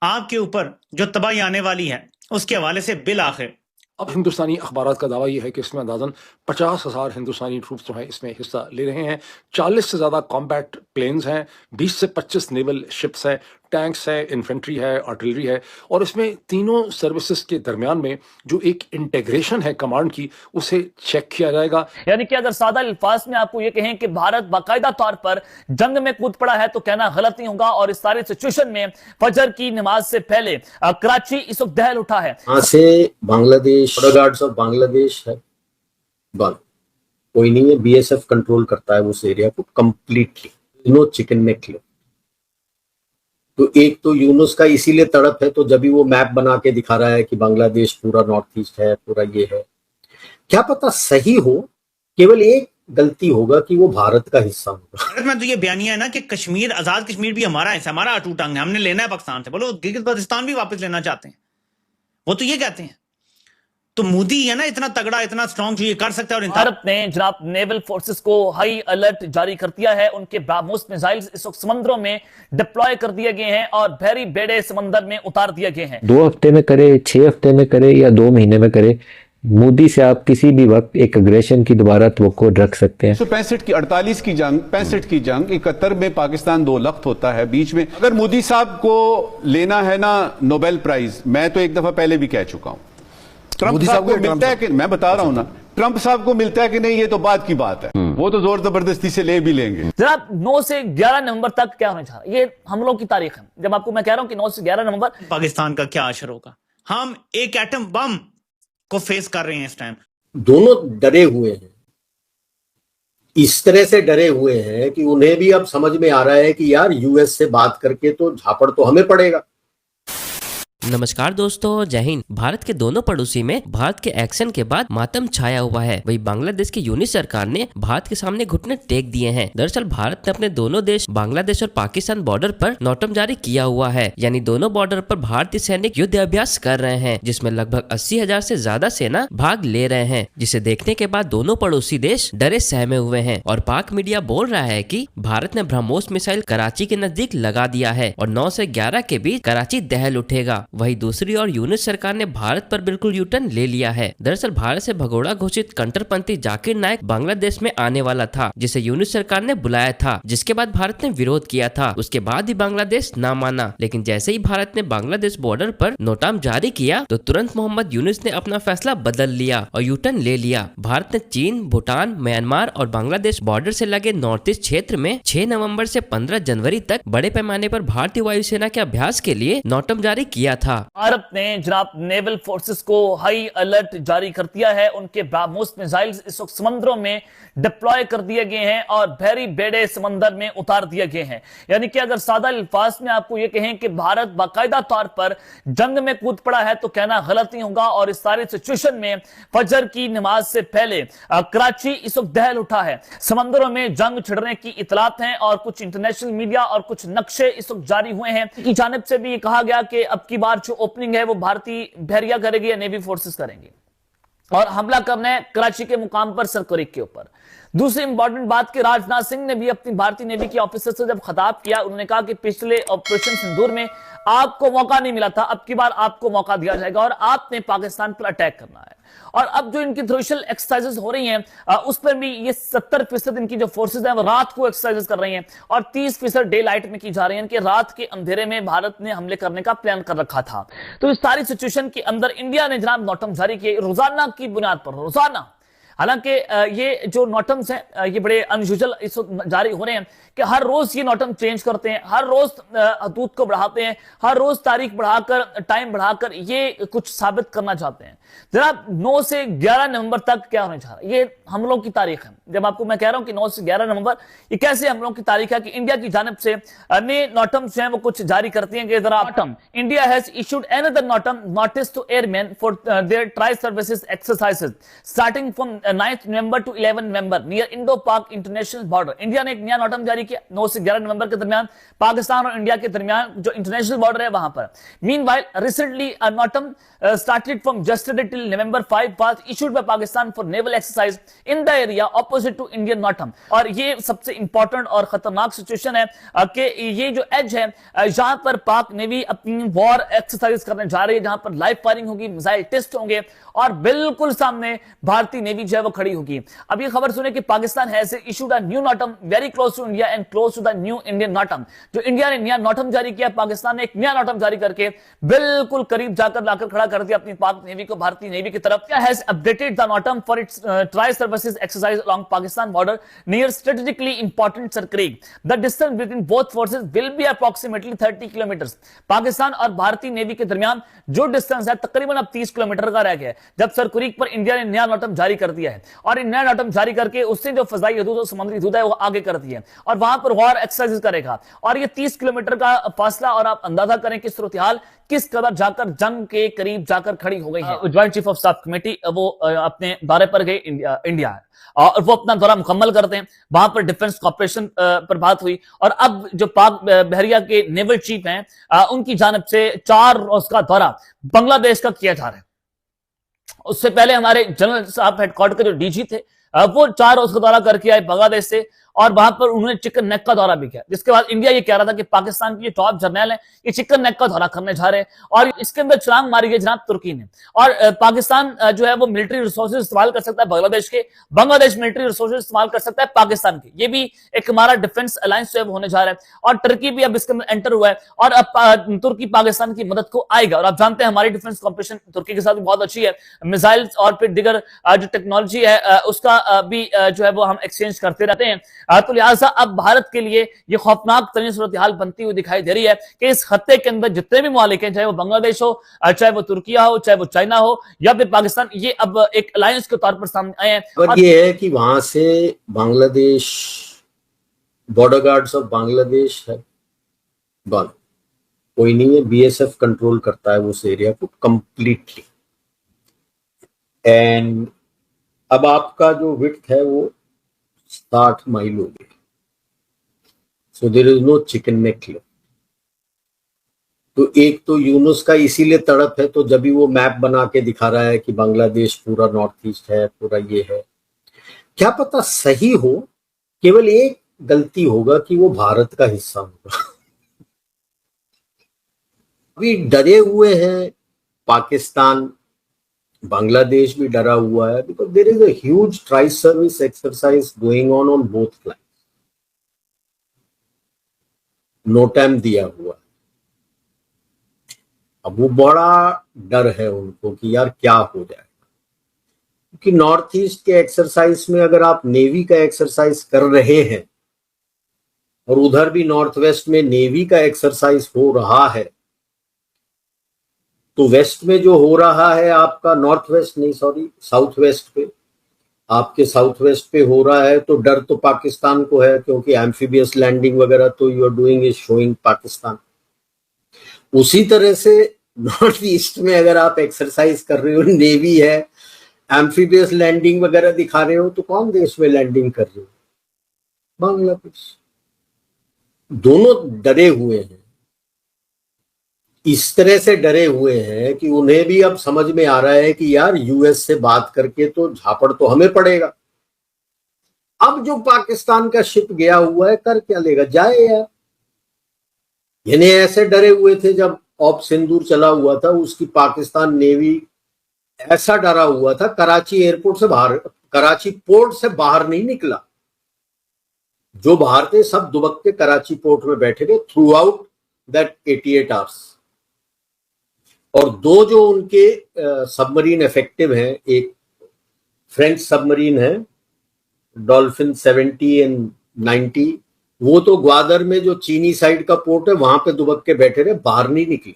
आपके ऊपर जो तबाही आने वाली है उसके हवाले से बिल आखिर अब हिंदुस्तानी अखबारात का दावा यह है कि इसमें अंदाजन 50,000 हिंदुस्तानी ट्रूप्स जो हैं इसमें हिस्सा ले रहे हैं। 40 से ज़्यादा कॉम्बैट प्लेन्स हैं, 20 से 25 नेवल शिप्स हैं, टैंक्स है, इन्फेंट्री है, आर्टिलरी है, और इसमें तीनों सर्विसेज के दरमियान में जो एक इंटीग्रेशन है कमांड की, उसे चेक किया जाएगा। यानी कि अगर सादा अल्फाज में आपको ये कहें कि भारत बाकायदा तौर पर जंग में कूद पड़ा है तो कहना गलत नहीं होगा। और इस सारी सिचुएशन में फजर की नमाज से पहले कराची इस वक्त दहल उठा है। यहाँ से Bangladesh border guards of Bangladesh है बंद, कोई नहीं है। बीएसएफ कंट्रोल करता है उस एरिया को कंप्लीटली। नो चिकन नेक लो। तो एक तो यूनुस का इसीलिए तड़प है, तो जब भी वो मैप बना के दिखा रहा है कि बांग्लादेश पूरा नॉर्थ ईस्ट है, पूरा ये है, क्या पता सही हो। केवल एक गलती होगा कि वो भारत का हिस्सा होगा। भारत में तो ये बयानिया है ना कि कश्मीर, आजाद कश्मीर भी हमारा हिस्सा, हमारा अटूट अंग है, हमने लेना है पाकिस्तान से। बोलो गिलगित बल्तिस्तान भी वापस लेना चाहते हैं, वो तो ये कहते हैं। तो मोदी है ना इतना तगड़ा, इतना स्ट्रॉन्ग, जो ये कर सकता है। और भारत ने जनाब नेवल फोर्सेस को हाई अलर्ट जारी कर दिया है। उनके ब्रह्मोस मिसाइल्स इस वक्त समंदरों में डिप्लॉय कर दिए गए हैं और बहरी बेड़े समंदर में उतार दिए गए हैं। 2 हफ्ते में करे, 6 हफ्ते में करे या 2 महीने में करे, मोदी से आप किसी भी वक्त एक अग्रेशन की दोबारा तवक्को रख सकते हैं। 1965 की 48 की जंग, 65 की जंग, 71 में पाकिस्तान 2 लख्त होता है बीच में। अगर मोदी साहब को लेना है ना नोबेल प्राइज, मैं तो एक दफा पहले भी कह चुका हूं, ट्रंप साहब को मिलता है कि, मैं बता रहा हूं ना, ट्रंप साहब को मिलता है कि नहीं, ये तो बात की बात है। वो तो जोर जबरदस्ती से ले भी लेंगे। जनाब 9 से 11 नवंबर तक क्या होने जा रहा है, ये हमलों की तारीख है। जब आपको मैं कह रहा हूं कि 9 से 11 नवंबर पाकिस्तान का क्या असर होगा। हम एक एटम बम को फेस कर रहे हैं इस टाइम। दोनों डरे हुए हैं, इस तरह से डरे हुए हैं कि उन्हें भी अब समझ में आ रहा है कि यार यूएस से बात करके तो झापड़ तो हमें पड़ेगा। नमस्कार दोस्तों, जय हिंद। भारत के दोनों पड़ोसी में भारत के एक्शन के बाद मातम छाया हुआ है। वही बांग्लादेश की यूनिट सरकार ने भारत के सामने घुटने टेक दिए हैं। दरअसल भारत ने अपने दोनों देश बांग्लादेश और पाकिस्तान बॉर्डर पर नोटम जारी किया हुआ है। यानी दोनों बॉर्डर पर भारतीय सैनिक युद्ध अभ्यास कर रहे हैं, जिसमें लगभग 80,000 से ज्यादा सेना भाग ले रहे हैं। जिसे देखने के बाद दोनों पड़ोसी देश डरे सहमे हुए हैं। और पाक मीडिया बोल रहा है कि भारत ने ब्रह्मोस मिसाइल कराची के नजदीक लगा दिया है और 9 से 11 के बीच कराची दहल उठेगा। वहीं दूसरी ओर यूनिट सरकार ने भारत पर बिल्कुल यूटर्न ले लिया है। दरअसल भारत से भगोड़ा घोषित कट्टरपंथी जाकिर नाइक बांग्लादेश में आने वाला था, जिसे यूनिट सरकार ने बुलाया था, जिसके बाद भारत ने विरोध किया था। उसके बाद ही बांग्लादेश ना माना, लेकिन जैसे ही भारत ने बांग्लादेश बॉर्डर पर नोटाम जारी किया तो तुरंत मोहम्मद यूनुस ने अपना फैसला बदल लिया और यूटर्न ले लिया। भारत ने चीन, भूटान, म्यांमार और बांग्लादेश बॉर्डर से लगे नॉर्थ ईस्ट क्षेत्र में 6 नवंबर से 15 जनवरी तक बड़े पैमाने पर भारतीय वायुसेना के अभ्यास के लिए नोटम जारी किया था। भारत ने जनाब नेवल फोर्सेस को हाई अलर्ट जारी कर दिया है। उनके ब्रह्मोस मिसाइल्स इस वक्त समंदरों में डिप्लॉय कर दिए गए हैं और बहरी बेड़े समंदर में उतार दिए गए हैं। यानी कि अगर सादा अल्फाज में आपको यह कहें कि भारत बाकायदा तौर पर जंग में कूद पड़ा है तो कहना गलत नहीं होगा। और इस सारी सिचुएशन में फजर की नमाज से पहले कराची इस वक्त दहल उठा है। समंदरों में जंग छिड़ने की इतलात हैं और कुछ इंटरनेशनल मीडिया और कुछ नक्शे इस वक्त जारी हुए हैं। की जानिब से भी ये कहा गया कि अब की बार जो ओपनिंग है वो भारतीय बहरिया करेगी या नेवी फोर्सेस करेंगे और हमला करना है कराची के मुकाम पर सरकरीक के ऊपर। दूसरी इंपॉर्टेंट बात कि राजनाथ सिंह ने भी अपनी भारतीय नेवी के ऑफिसर से जब खिताब किया, उन्होंने कहा कि पिछले ऑपरेशन सिंदूर में आपको मौका नहीं मिला था, अब की बार आपको मौका दिया जाएगा और आपने पाकिस्तान पर अटैक करना है। और अब जो इनकी थ्रोशल एक्सरसाइजेस हो रही हैं उस पर भी ये 70% इनकी जो फोर्सेज हैं वो रात को एक्सरसाइजेस कर रही हैं और 30% डे लाइट में की जा रही हैं कि रात के अंधेरे में भारत ने हमले करने का प्लान कर रखा था। तो इस सारी सिचुएशन के अंदर इंडिया ने जनाब नोटम जारी किए रोजाना की बुनियाद पर, रोजाना। हालांकि ये जो नोटम्स हैं ये बड़े अनयूजुअल इस जारी हो रहे हैं कि हर रोज ये नोटम चेंज करते हैं, हर रोज हदूद को बढ़ाते हैं, हर रोज तारीख बढ़ाकर, टाइम बढ़ाकर ये कुछ साबित करना चाहते हैं। जनाब 9 से 11 नवंबर तक क्या होने जा रहा है, ये हमलों की तारीख है। जब आपको मैं कह रहा हूं कि 9 से 11 नवंबर ये कैसे हमलों की तारीख है कि इंडिया की जानिब से नए नोटम्स हैं वो कुछ जारी करती हैं कि जरा India has issued another NOTAM notice to airmen for their tri services exercises starting from 9 November to 11 November near Indo Pak international border, India ने एक नया नोटम जारी किया 9 से 11 नवंबर के दरमियान पाकिस्तान और इंडिया के दरमियान जो इंटरनेशनल बॉर्डर है वहां पर। Meanwhile recently a notum started from yesterday till November 5 was issued by Pakistan for naval exercise in the area opposite to Indian NOTAM। और ये सबसे इंपॉर्टेंट और खतरनाक सिचुएशन है कि ये जो एज है जहां पर पाक नेवी अपनी वॉर एक्सरसाइज करने जा रही है, जहां पर लाइव फायरिंग होगी, मिसाइल टेस्ट होंगे और बिल्कुल सामने भारतीय नेवी जो है वो खड़ी होगी। अब ये खबर सुने कि Pakistan has issued a new NOTAM very close to India and close to the new Indian NOTAM. जो इंडिया ने नया नॉटम जारी किया, पाकिस्तान ने एक नया नॉटम जारी करके बिल्कुल करीब जाकर लाकर खड़ा कर दिया अपनी पाक नेवी को भारतीय नेवी की तरफ। Has updated the NOTAM for its tri services exercise along Pakistan border near strategically important Sir Creek. The distance between both forces will be approximately 30 kilometres. Pakistan और भारतीय नेवी के दरमियान जो डिस्टेंस है तकरीबन अब 30 किलोमीटर का रह गया है, जब सर क्रीक पर इंडिया ने नया नॉटम जारी कर दिया है। और इन नया नॉटम जारी करके उससे जो फजाई हदूद और समुद्री हदूद है वो आगे कर दी है और वहां पर वॉर एक्सरसाइज करेगा। और ये 30 किलोमीटर का फासला, और आप अंदाजा करें कि सूरत हाल किस कदर जाकर जंग के करीब जाकर खड़ी हो गई है। Joint chief of staff committee वो अपने दौरे पर गए इंडिया और वो अपना दौरा मुकम्मल करते हैं। वहां पर डिफेंस कॉर्पोरेशन पर बात हुई और अब जो पाक बहरिया के नेवल चीफ हैं उनकी जानिब से 4 रोज का दौरा बांग्लादेश का किया जा रहा है। उससे पहले हमारे जनरल साहब हेडक्वार्टर के जो डीजी थे वो 4 रोज का दौरा करके आए बांग्लादेश से और वहां पर उन्होंने चिकन नेक का दौरा भी किया, जिसके बाद इंडिया ये कह रहा था कि पाकिस्तान के टॉप जर्नल है ये चिकन नेक का दौरा करने जा रहे हैं और इसके अंदर छलांग मारी गई जनाब तुर्की ने। और पाकिस्तान जो है वो मिलिट्री रिसोर्सेज इस्तेमाल कर सकता है बांग्लादेश के, बांग्लादेश मिलिट्री रिसोर्सेज इस्तेमाल कर सकता है पाकिस्तान के। ये भी एक हमारा डिफेंस अलायंस जो है होने जा रहा है और टर्की भी अब इसके अंदर एंटर हुआ है और अब तुर्की पाकिस्तान की मदद को आएगा। और आप जानते हैं हमारी डिफेंस कॉम्पिटिशन तुर्की के साथ भी बहुत अच्छी है, मिसाइल और फिर दिगर जो टेक्नोलॉजी है उसका भी जो है वो हम एक्सचेंज करते रहते हैं। तो लिहाजा अब भारत के लिए ये खौफनाक तरीन सूरत हाल बनती हुई दिखाई दे रही है कि इस खत्ते के अंदर जितने भी ममालिक हैं, चाहे वो बांग्लादेश हो, चाहे वो तुर्किया हो, चाहे वो चाइना हो या फिर पाकिस्तान, ये अब एक अलायंस के तौर पर सामने आए हैं। और ये है कि वहां से Bangladesh border guards of Bangladesh है बंद, कोई नहीं है, बीएसएफ कंट्रोल करता है उस एरिया को कंप्लीटली। एंड अब आपका जो विड्थ है वो 60 माइल हो गई, so there is no chicken neck cliff. तो एक तो यूनुस का इसीलिए तड़प है, तो जब भी वो मैप बना के दिखा रहा है कि बांग्लादेश पूरा नॉर्थ ईस्ट है, पूरा ये है, क्या पता सही हो, केवल एक गलती होगा कि वो भारत का हिस्सा होगा। अभी डरे हुए हैं पाकिस्तान, बांग्लादेश भी डरा हुआ है, because there is a huge tri service exercise going on both flanks. NOTAM दिया हुआ है, अब वो बड़ा डर है उनको कि यार क्या हो जाएगा, क्योंकि नॉर्थ ईस्ट के एक्सरसाइज में अगर आप नेवी का एक्सरसाइज कर रहे हैं और उधर भी नॉर्थ वेस्ट में नेवी का एक्सरसाइज हो रहा है, तो वेस्ट में जो हो रहा है आपका नॉर्थ वेस्ट नहीं सॉरी साउथ वेस्ट पे, आपके साउथ वेस्ट पे हो रहा है, तो डर तो पाकिस्तान को है, क्योंकि एम्फीबियस लैंडिंग वगैरह तो you are doing is showing Pakistan. उसी तरह से नॉर्थ ईस्ट में अगर आप एक्सरसाइज कर रहे हो, नेवी है, एम्फीबियस लैंडिंग वगैरह दिखा रहे हो, तो कौन देश में लैंडिंग कर रहे हो? बांग्लादेश। दोनों डरे हुए हैं, इस तरह से डरे हुए हैं कि उन्हें भी अब समझ में आ रहा है कि यार यूएस से बात करके तो झापड़ तो हमें पड़ेगा। अब जो पाकिस्तान का शिप गया हुआ है कर क्या लेगा, जाए यार। यानी ऐसे डरे हुए थे जब ऑप सिंदूर चला हुआ था, उसकी पाकिस्तान नेवी ऐसा डरा हुआ था, कराची एयरपोर्ट से बाहर, कराची पोर्ट से बाहर नहीं निकला। जो बाहर थे सब दुबक के कराची पोर्ट में बैठे थे थ्रू आउट दैट 88 आवर्स। और 2 जो उनके सबमरीन इफेक्टिव हैं, एक फ्रेंच सबमरीन है डॉल्फिन 70 एंड 90, वो तो ग्वादर में जो चीनी साइड का पोर्ट है वहां पे दुबक के बैठे रहे, बाहर नहीं निकले।